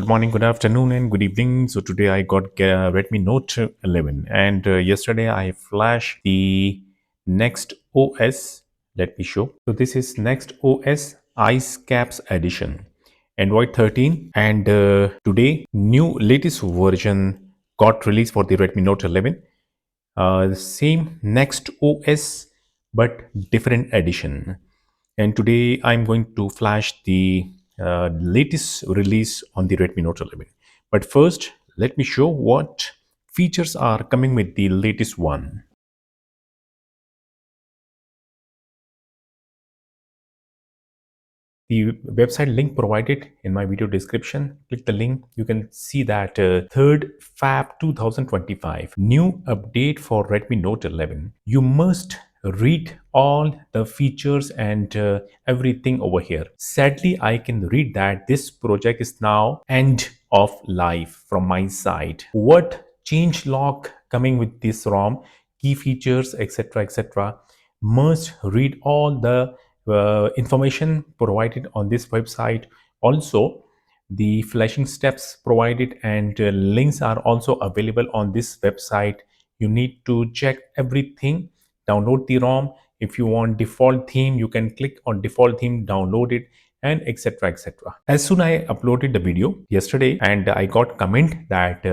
morning, good afternoon, and good evening. So today I got Redmi Note 11, and yesterday I flashed the Next OS. Let me show. So this is Next OS Ice Caps Edition, Android 13, and today new latest version got released for the Redmi Note 11. The same Next OS, but different edition. And today I'm going to flash the latest release on the Redmi Note 11. But first, let me show what features are coming with the latest one. The website link provided in my video description. Click the link. You can see that 3rd Feb 2025 new update for Redmi Note 11. You must read all the features and everything over here. Sadly, I can read that this project is now end of life from my side. What change log coming with this ROM, key features, etc., must read all the information provided on this website. Also, the flashing steps provided and links are also available on this website. You need to check everything, download the ROM. If you want default theme, you can click on default theme, download it, and etc. As soon I uploaded the video yesterday and I got comment that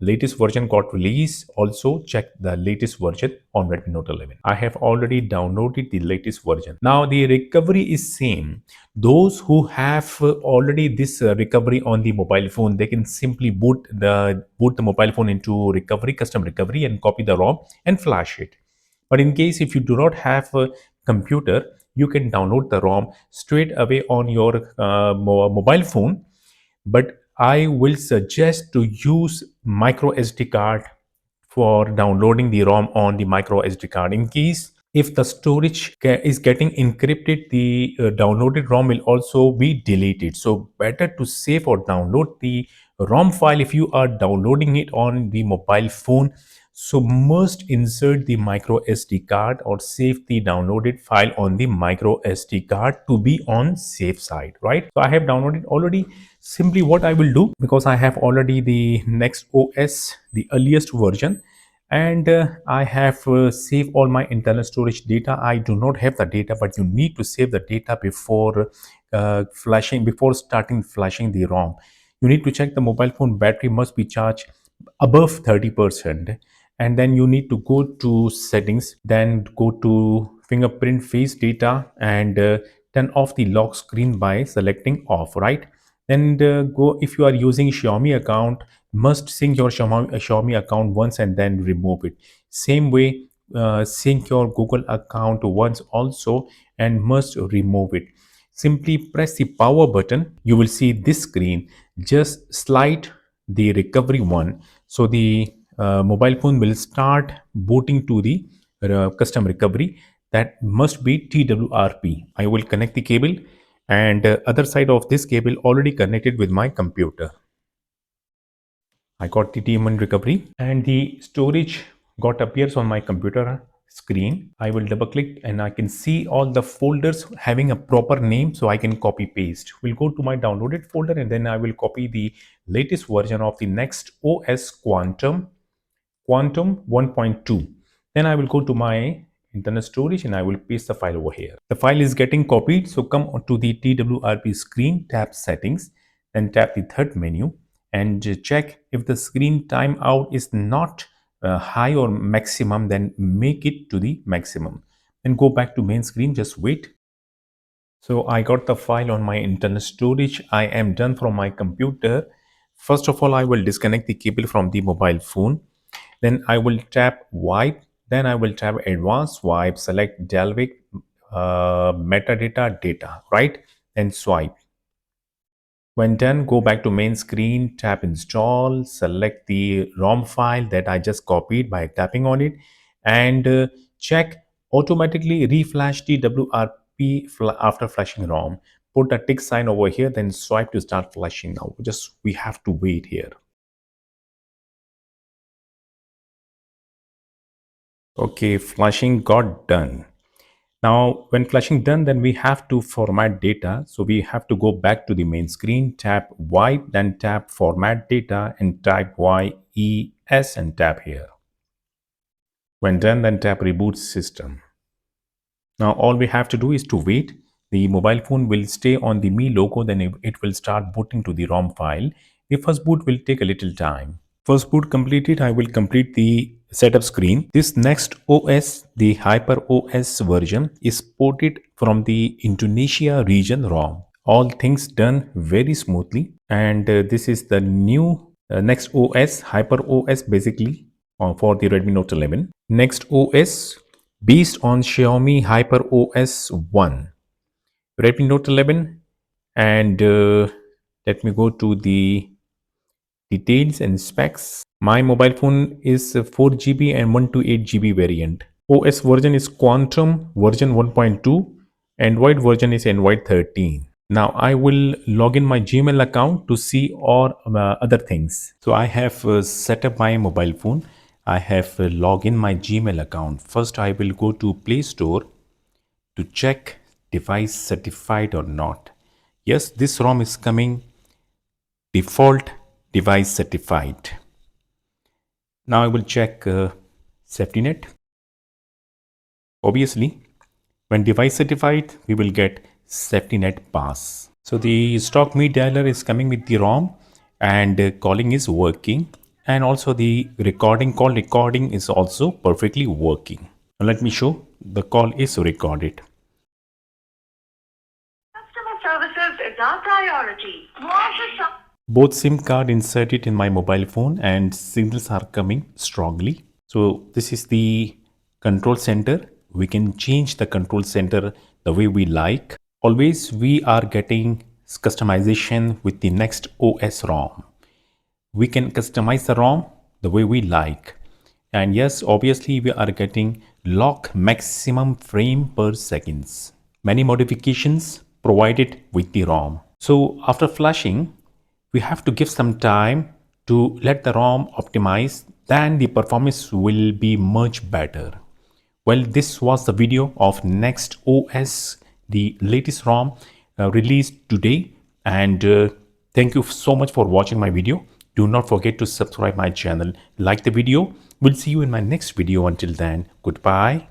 latest version got released, also check the latest version on Redmi Note 11. I have already downloaded the latest version. Now the recovery is same. Those who have already this recovery on the mobile phone, they can simply boot the mobile phone into recovery, custom recovery, and copy the ROM and flash it. But in case if you do not have a computer, you can download the ROM straight away on your mobile phone. But I will suggest to use micro SD card for downloading the ROM on the micro SD card. In case if the storage is getting encrypted, the downloaded ROM will also be deleted. So better to save or download the ROM file if you are downloading it on the mobile phone. So must insert the micro SD card or save the downloaded file on the micro SD card to be on safe side, right? So I have downloaded already. Simply what I will do, because I have already the Next OS, the earliest version, and I have saved all my internal storage data. I do not have the data, but you need to save the data before starting flashing the ROM. You need to check the mobile phone battery must be charged above 30%, and then you need to go to settings, then go to fingerprint face data, and turn off the lock screen by selecting off, right? Then go, if you are using Xiaomi account, must sync your Xiaomi account once and then remove it. Same way, sync your Google account once also and must remove it. Simply press the power button. You will see this screen. Just slide the recovery one. So the mobile phone will start booting to the custom recovery. That must be TWRP. I will connect the cable, and other side of this cable already connected with my computer. I got the TM1 recovery and the storage got appears on my computer screen. I will double click and I can see all the folders having a proper name, so I can copy paste. We'll go to my downloaded folder and then I will copy the latest version of the Next OS Quantum 1.2. Then I will go to my internal storage and I will paste the file over here. The file is getting copied, so come to the TWRP screen, tap settings, then tap the third menu and check if the screen timeout is not high or maximum, then make it to the maximum. Then go back to main screen, just wait. So I got the file on my internal storage. I am done from my computer. First of all, I will disconnect the cable from the mobile phone. Then I will tap wipe. Then I will tap advanced wipe, select Dalvik metadata data, right? And swipe. When done, go back to main screen, tap install, select the ROM file that I just copied by tapping on it, and check automatically reflash the WRP after flashing ROM. Put a tick sign over here, then swipe to start flashing now. Just we have to wait here. Okay, flashing got done. Now, when flashing done, then we have to format data. So we have to go back to the main screen, tap Y, then tap format data and type YES and tap here. When done, then tap reboot system. Now all we have to do is to wait. The mobile phone will stay on the Mi logo, then it will start booting to the ROM file. The first boot will take a little time. First boot completed, I will complete the setup screen. This next OS, the Hyper OS version, is ported from the Indonesia region ROM. All things done very smoothly, and this is the new Next OS, Hyper OS basically for the Redmi Note 11. Next OS based on Xiaomi Hyper OS 1, Redmi Note 11, and let me go to the details and specs. My mobile phone is 4 GB and 128 GB variant. OS version is Quantum version 1.2. Android version is Android 13. Now I will log in my Gmail account to see all other things. So I have set up my mobile phone. I have log in my Gmail account. First I will go to Play Store to check device certified or not. Yes, this ROM is coming default device certified. Now I will check safety net. Obviously, when device certified, we will get safety net pass. So the stock meat dialer is coming with the ROM, and calling is working, and also the call recording is also perfectly working. Now let me show the call is recorded. Customer services is our priority. Both SIM card inserted in my mobile phone and signals are coming strongly. So this is the control center. We can change the control center the way we like. Always we are getting customization with the next OS ROM. We can customize the ROM the way we like. And yes, obviously we are getting lock maximum frame per seconds. Many modifications provided with the ROM. So after flashing, we have to give some time to let the ROM optimize, then the performance will be much better. Well, this was the video of Next OS, the latest ROM released today. And thank you so much for watching my video. Do not forget to subscribe my channel, like the video. We'll see you in my next video. Until then, goodbye.